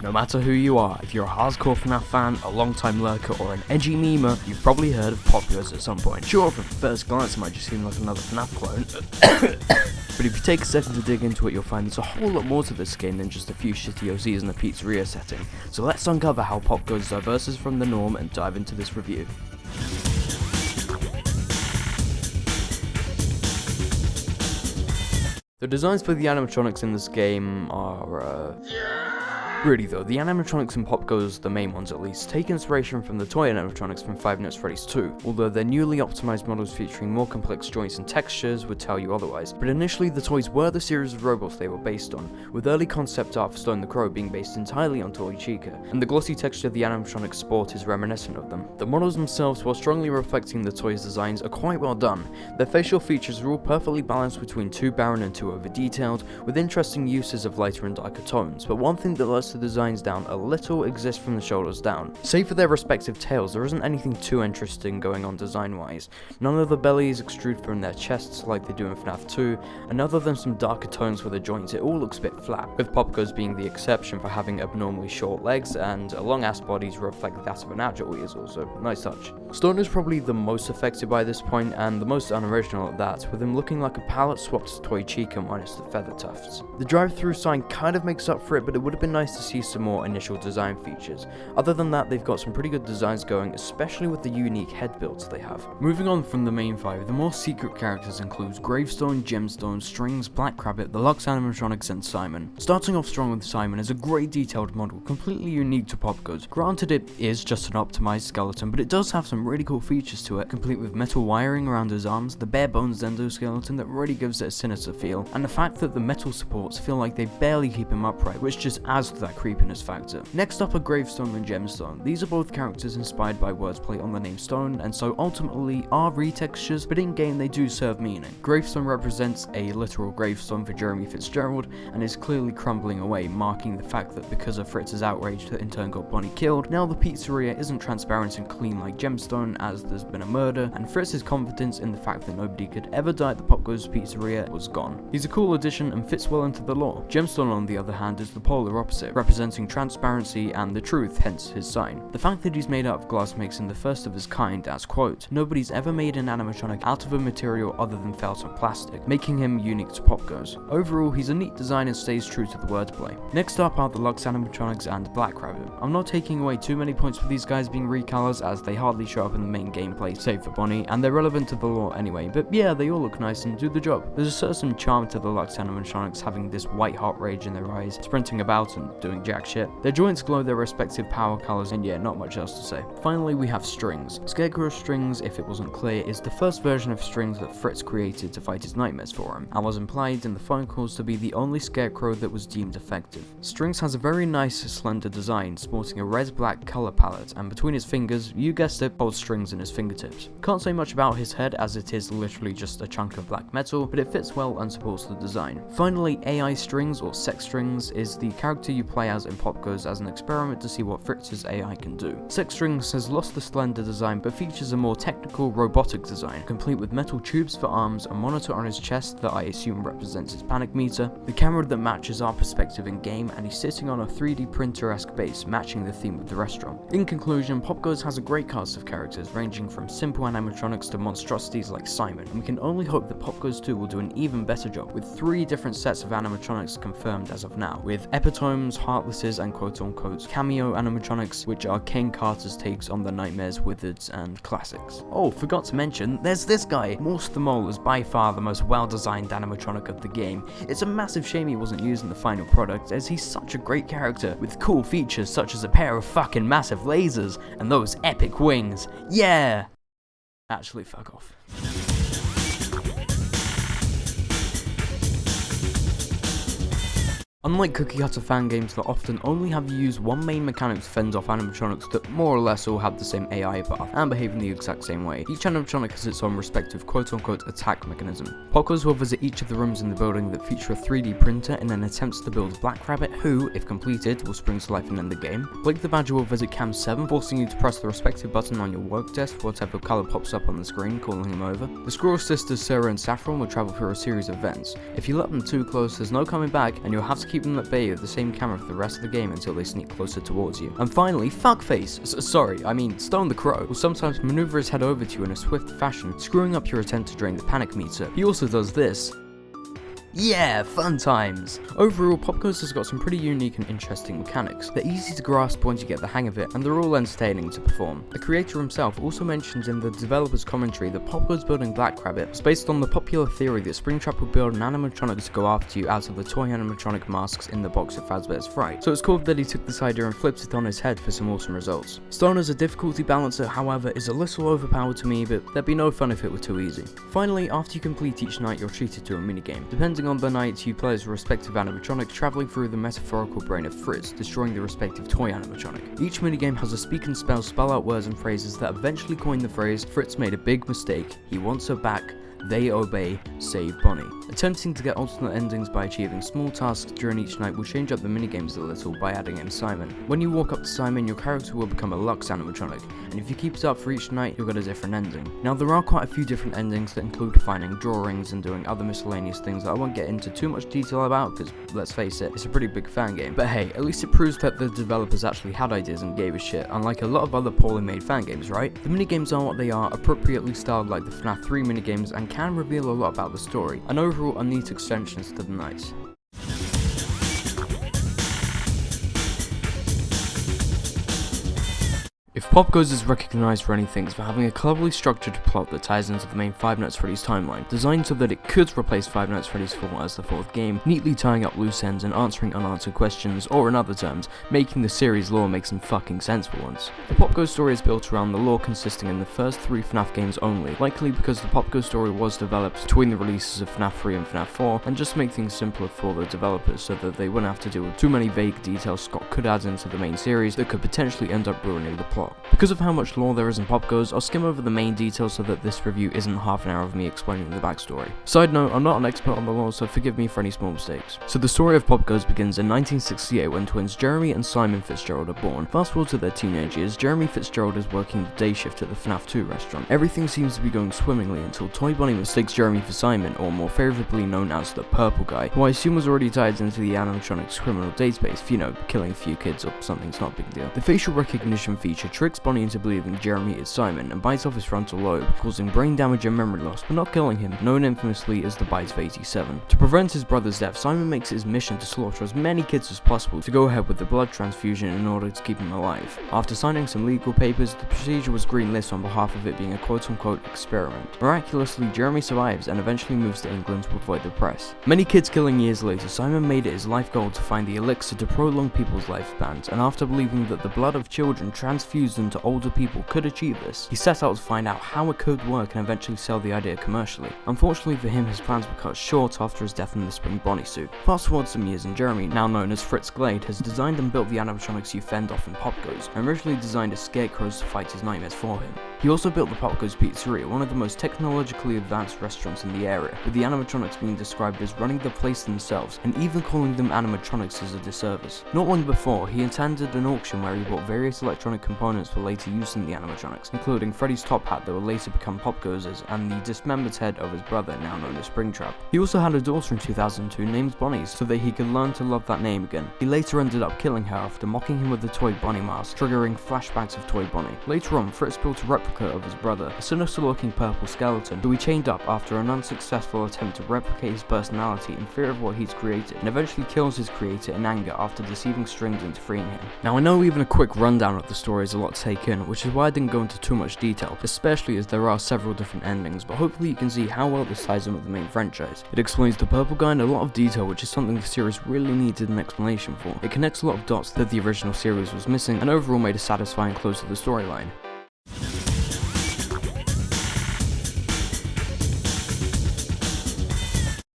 No matter who you are, if you're a hardcore FNAF fan, a long-time lurker, or an edgy memer, you've probably heard of POPGOES at some point. Sure, from first glance it might just seem like another FNAF clone, but if you take a second to dig into it, you'll find there's a whole lot more to this game than just a few shitty OCs in a pizzeria setting. So let's uncover how POPGOES diverses from the norm and dive into this review. The designs for the animatronics in this game are, really though, the animatronics in POPGOES, the main ones at least, take inspiration from the toy animatronics from Five Nights at Freddy's 2, although their newly optimized models featuring more complex joints and textures would tell you otherwise. But initially the toys were the series of robots they were based on, with early concept art for Stone the Crow being based entirely on Toy Chica, and the glossy texture the animatronics sport is reminiscent of them. The models themselves, while strongly reflecting the toys' designs, are quite well done. Their facial features are all perfectly balanced between too barren and too over-detailed, with interesting uses of lighter and darker tones, but one thing that lets the designs down a little exists from the shoulders down. Save for their respective tails, there isn't anything too interesting going on design-wise. None of the bellies extrude from their chests like they do in FNAF 2, and other than some darker tones for the joints, it all looks a bit flat, with POPGOES being the exception for having abnormally short legs, and a long-ass body to reflect that of an agile is also a nice touch. Stone is probably the most affected by this point, and the most unoriginal at that, with him looking like a palette-swapped Toy Chica minus the feather tufts. The drive-through sign kind of makes up for it, but it would have been nice to see some more initial design features. Other than that, they've got some pretty good designs going, especially with the unique head builds they have. Moving on from the main five, the more secret characters include Gravestone, Gemstone, Strings, Black Rabbit, the Lux animatronics, and Simon. Starting off strong with Simon is a great detailed model, completely unique to POPGOES. Granted, it is just an optimized skeleton, but it does have some really cool features to it, complete with metal wiring around his arms, the bare bones endoskeleton that really gives it a sinister feel, and the fact that the metal supports feel like they barely keep him upright, which just adds to that creepiness factor. Next up are Gravestone and Gemstone. These are both characters inspired by wordplay on the name Stone, and so ultimately are retextures, but in game they do serve meaning. Gravestone represents a literal gravestone for Jeremy Fitzgerald, and is clearly crumbling away, marking the fact that because of Fritz's outrage that in turn got Bonnie killed, now the pizzeria isn't transparent and clean like Gemstone, as there's been a murder, and Fritz's confidence in the fact that nobody could ever die at the POPGOES pizzeria was gone. He's a cool addition and fits well into the lore. Gemstone, on the other hand, is the polar opposite, representing transparency and the truth, hence his sign. The fact that he's made out of glass makes him the first of his kind, as quote, nobody's ever made an animatronic out of a material other than felt or plastic, making him unique to POPGOES. Overall, he's a neat design and stays true to the wordplay. Next up are the Lux animatronics and Black Rabbit. I'm not taking away too many points for these guys being recolors, as they hardly show up in the main gameplay, save for Bonnie, and they're relevant to the lore anyway, but yeah, they all look nice and do the job. There's a certain charm to the Lux animatronics having this white hot rage in their eyes, sprinting about and doing jack shit. Their joints glow their respective power colors, and yeah, not much else to say. Finally, we have Strings. Scarecrow Strings, if it wasn't clear, is the first version of Strings that Fritz created to fight his nightmares for him, and was implied in the phone calls to be the only Scarecrow that was deemed effective. Strings has a very nice, slender design, sporting a red-black color palette, and between his fingers, you guessed it, holds strings in his fingertips. Can't say much about his head, as it is literally just a chunk of black metal, but it fits well and supports the design. Finally, AI Strings, or Sex Strings, is the character you play as in POPGOES as an experiment to see what Fritz's AI can do. Sex Strings has lost the slender design, but features a more technical, robotic design, complete with metal tubes for arms, a monitor on his chest that I assume represents his panic meter, the camera that matches our perspective in game, and he's sitting on a 3D printer-esque base, matching the theme of the restaurant. In conclusion, POPGOES has a great cast of characters, ranging from simple animatronics to monstrosities like Simon, and we can only hope that POPGOES 2 will do an even better job, with 3 different sets of animatronics confirmed as of now, with Epitomes, Heartlesses, and quote-unquote cameo animatronics, which are Kane Carter's takes on the Nightmares, Wizards, and classics. Oh, forgot to mention, there's this guy! Morse the Mole is by far the most well-designed animatronic of the game. It's a massive shame he wasn't used in the final product, as he's such a great character, with cool features such as a pair of fucking massive lasers, and those epic wings. Yeah! Actually, fuck off. Unlike cookie-cutter fan games that often only have you use one main mechanic to fend off animatronics that more or less all have the same AI path and behave in the exact same way, each animatronic has its own respective quote-unquote attack mechanism. POPGOES will visit each of the rooms in the building that feature a 3D printer in an attempt to build Black Rabbit, who, if completed, will spring to life and end the game. Blake the Badger will visit Cam 7, forcing you to press the respective button on your work desk for whatever colour pops up on the screen, calling him over. The Squirrel Sisters Sarah and Saffron will travel through a series of vents. If you let them too close, there's no coming back, and you'll have to keep keep them at bay with the same camera for the rest of the game until they sneak closer towards you. And finally, Fuckface, Stone the Crow, will sometimes maneuver his head over to you in a swift fashion, screwing up your attempt to drain the panic meter. He also does this. Yeah, fun times! Overall, POPGOES has got some pretty unique and interesting mechanics. They're easy to grasp once you get the hang of it, and they're all entertaining to perform. The creator himself also mentions in the developer's commentary that POPGOES building Black Rabbit was based on the popular theory that Springtrap would build an animatronic to go after you out of the toy animatronic masks in the box of Fazbear's Fright. So it's cool that he took this idea and flipped it on his head for some awesome results. Stone as a difficulty balancer, however, is a little overpowered to me, but there'd be no fun if it were too easy. Finally, after you complete each night, you're treated to a minigame. Depending on the night, you play as a respective animatronic, travelling through the metaphorical brain of Fritz, destroying the respective toy animatronic. Each minigame has a speak and spell out words and phrases that eventually coin the phrase, "Fritz made a big mistake, he wants her back, they obey, save Bonnie." Attempting to get alternate endings by achieving small tasks during each night will change up the minigames a little by adding in Simon. When you walk up to Simon, your character will become a Lux animatronic, and if you keep it up for each night, you'll get a different ending. Now there are quite a few different endings that include finding drawings and doing other miscellaneous things that I won't get into too much detail about, because let's face it, it's a pretty big fan game. But hey, at least it proves that the developers actually had ideas and gave a shit, unlike a lot of other poorly made fan games, right? The minigames are what they are, appropriately styled like the FNAF 3 minigames, and can reveal a lot about the story, and overall are neat extensions to the night. If POPGOES is recognised for anything, it's for having a cleverly structured plot that ties into the main Five Nights at Freddy's timeline, designed so that it could replace Five Nights at Freddy's 4 as the fourth game, neatly tying up loose ends and answering unanswered questions, or in other terms, making the series lore make some fucking sense for once. The POPGOES story is built around the lore consisting in the first 3 FNAF games only, likely because the POPGOES story was developed between the releases of FNAF 3 and FNAF 4, and just to make things simpler for the developers so that they wouldn't have to deal with too many vague details Scott could add into the main series that could potentially end up ruining the plot. Because of how much lore there is in POPGOES, I'll skim over the main details so that this review isn't half an hour of me explaining the backstory. Side note, I'm not an expert on the lore, so forgive me for any small mistakes. So the story of POPGOES begins in 1968 when twins Jeremy and Simon Fitzgerald are born. Fast forward to their teenage years, Jeremy Fitzgerald is working the day shift at the FNAF 2 restaurant. Everything seems to be going swimmingly until Toy Bonnie mistakes Jeremy for Simon, or more favourably known as the Purple Guy, who I assume was already tied into the animatronics criminal database for, killing a few kids or something's not a big deal. The facial recognition feature tricks Bonnie into believing Jeremy is Simon and bites off his frontal lobe, causing brain damage and memory loss, but not killing him, known infamously as the Bite of 87. To prevent his brother's death, Simon makes it his mission to slaughter as many kids as possible to go ahead with the blood transfusion in order to keep him alive. After signing some legal papers, the procedure was greenlit on behalf of it being a quote-unquote experiment. Miraculously, Jeremy survives and eventually moves to England to avoid the press. Many kids killing years later, Simon made it his life goal to find the elixir to prolong people's lifespans, and after believing that the blood of children transfused into older people could achieve this, he set out to find out how it could work and eventually sell the idea commercially. Unfortunately for him, his plans were cut short after his death in the spring Bonnie suit. Fast forward some years and Jeremy, now known as Fritz Glade, has designed and built the animatronics you fend off in POPGOES, and originally designed a scarecrows to fight his nightmares for him. He also built the POPGOES Pizzeria, one of the most technologically advanced restaurants in the area, with the animatronics being described as running the place themselves, and even calling them animatronics is a disservice. Not long before, he attended an auction where he bought various electronic components for later use in the animatronics, including Freddy's top hat that would later become POPGOES, and the dismembered head of his brother, now known as Springtrap. He also had a daughter in 2002 named Bonnie, so that he could learn to love that name again. He later ended up killing her after mocking him with the toy Bonnie mask, triggering flashbacks of toy Bonnie. Later on, Fritz built a replica of his brother, a sinister looking purple skeleton, who he chained up after an unsuccessful attempt to replicate his personality in fear of what he's created, and eventually kills his creator in anger after deceiving Strings into freeing him. Now I know even a quick rundown of the story is a lot to take in, which is why I didn't go into too much detail, especially as there are several different endings, but hopefully you can see how well this ties in with the main franchise. It explains the Purple Guy in a lot of detail, which is something the series really needed an explanation for. It connects a lot of dots that the original series was missing, and overall made a satisfying close to the storyline.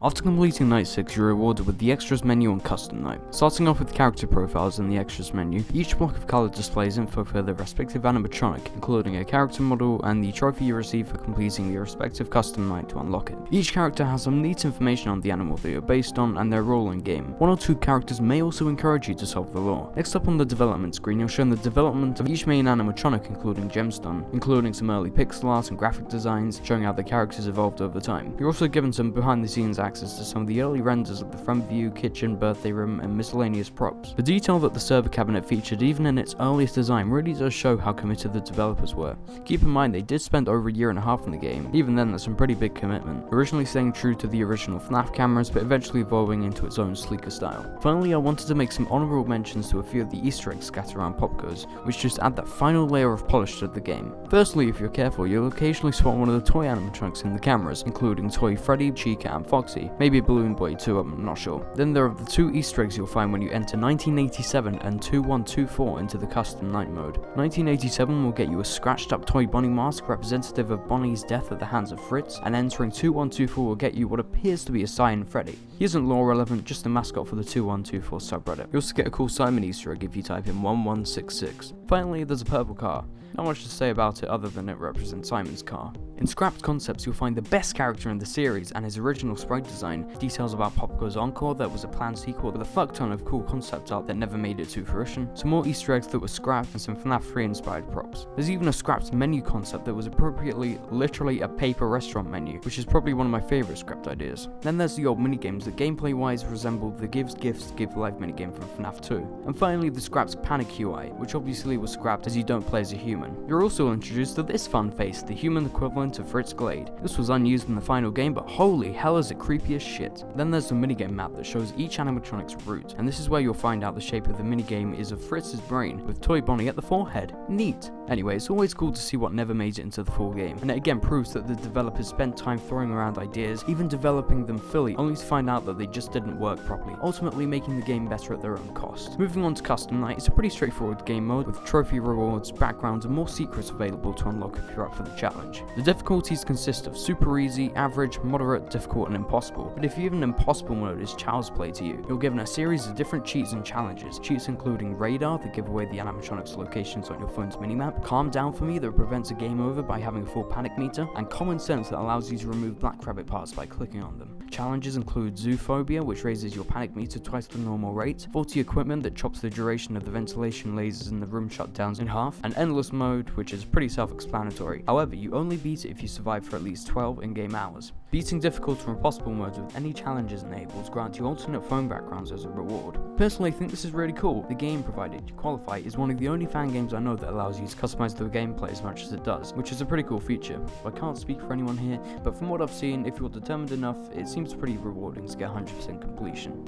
After completing Night 6, you're rewarded with the Extras menu on Custom Night. Starting off with character profiles in the Extras menu, each block of colour displays info for their respective animatronic, including a character model and the trophy you receive for completing your respective Custom Night to unlock it. Each character has some neat information on the animal they are based on and their role in game. One or two characters may also encourage you to solve the lore. Next up on the development screen, you're shown the development of each main animatronic, including Gemstone, including some early pixel art and graphic designs showing how the characters evolved over time. You're also given some behind the scenes access to some of the early renders of the front view, kitchen, birthday room, and miscellaneous props. The detail that the server cabinet featured even in its earliest design really does show how committed the developers were. Keep in mind they did spend over a year and a half on the game, even then that's some pretty big commitment, originally staying true to the original FNAF cameras but eventually evolving into its own sleeker style. Finally, I wanted to make some honourable mentions to a few of the Easter eggs scattered around POPGOES, which just add that final layer of polish to the game. Firstly, if you're careful, you'll occasionally spot one of the toy animatronics in the cameras, including Toy Freddy, Chica and Foxy, maybe Balloon Boy too, I'm not sure. Then there are the two Easter eggs you'll find when you enter 1987 and 2124 into the custom night mode. 1987 will get you a scratched up toy Bonnie mask representative of Bonnie's death at the hands of Fritz, and entering 2124 will get you what appears to be a Cyan Freddy. He isn't lore relevant, just a mascot for the 2124 subreddit. You also get a cool Simon Easter egg if you type in 1166. Finally, there's a purple car. Not much to say about it other than it represents Simon's car. In Scrapped Concepts, you'll find the best character in the series and his original sprite design, details about POPGOES Encore that was a planned sequel with a fuck ton of cool concept art that never made it to fruition, some more Easter eggs that were scrapped, and some FNAF 3 inspired props. There's even a scrapped menu concept that was appropriately literally a paper restaurant menu, which is probably one of my favourite scrapped ideas. Then there's the old minigames that gameplay wise resembled the Gives Gifts Give Life minigame from FNAF 2. And finally the scrapped Panic UI, which obviously was scrapped as you don't play as a human. You're also introduced to this fun face, the human equivalent of Fritz Glade. This was unused in the final game, but holy hell is it creepy as shit. Then there's the minigame map that shows each animatronic's route, and this is where you'll find out the shape of the minigame is of Fritz's brain, with Toy Bonnie at the forehead. Neat! Anyway, it's always cool to see what never made it into the full game, and it again proves that the developers spent time throwing around ideas, even developing them fully, only to find out that they just didn't work properly, ultimately making the game better at their own cost. Moving on to Custom Night, it's a pretty straightforward game mode, with trophy rewards, backgrounds, and more secrets available to unlock if you're up for the challenge. The difficulties consist of super easy, average, moderate, difficult, and impossible, but if even impossible mode is child's play to you, you're given a series of different cheats and challenges, cheats including radar that give away the animatronics locations on your phone's minimap, calm down for me that prevents a game over by having a full panic meter, and common sense that allows you to remove black rabbit parts by clicking on them. Challenges include zoophobia, which raises your panic meter twice the normal rate, faulty equipment that chops the duration of the ventilation lasers in the room shutdowns in half, and endless mode, which is pretty self-explanatory. However, you only beat it if you survive for at least 12 in-game hours. Beating difficult or impossible modes with any challenges enabled grants you alternate phone backgrounds as a reward. Personally, I think this is really cool. The game, provided you qualify, is one of the only fan games I know that allows you to customize the gameplay as much as it does, which is a pretty cool feature. I can't speak for anyone here, but from what I've seen, if you're determined enough, it seems pretty rewarding to get 100% completion.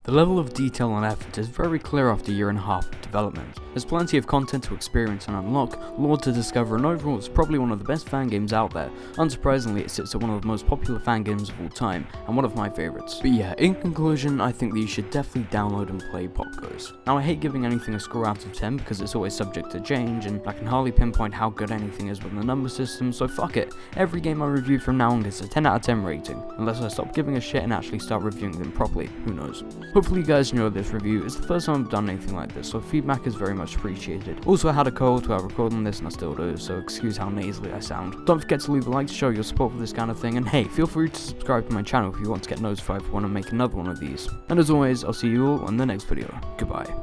The level of detail and effort is very clear after a year and a half of development. There's plenty of content to experience and unlock, lore to discover, and overall it's probably one of the best fan games out there. Unsurprisingly, it sits at one of the most popular fan games of all time, and one of my favourites. But yeah, in conclusion, I think that you should definitely download and play POPGOES. Now I hate giving anything a score out of 10 because it's always subject to change, and I can hardly pinpoint how good anything is with the number system, so fuck it. Every game I review from now on gets a 10 out of 10 rating, unless I stop giving a shit and actually start reviewing them properly, who knows. Hopefully you guys enjoyed this review. It's the first time I've done anything like this, so feedback is very much appreciated. Also, I had a cold while recording this and I still do, so excuse how nasally I sound. Don't forget to leave a like to show your support for this kind of thing, and hey, feel free to subscribe to my channel if you want to get notified when I make another one of these. And as always, I'll see you all on the next video. Goodbye.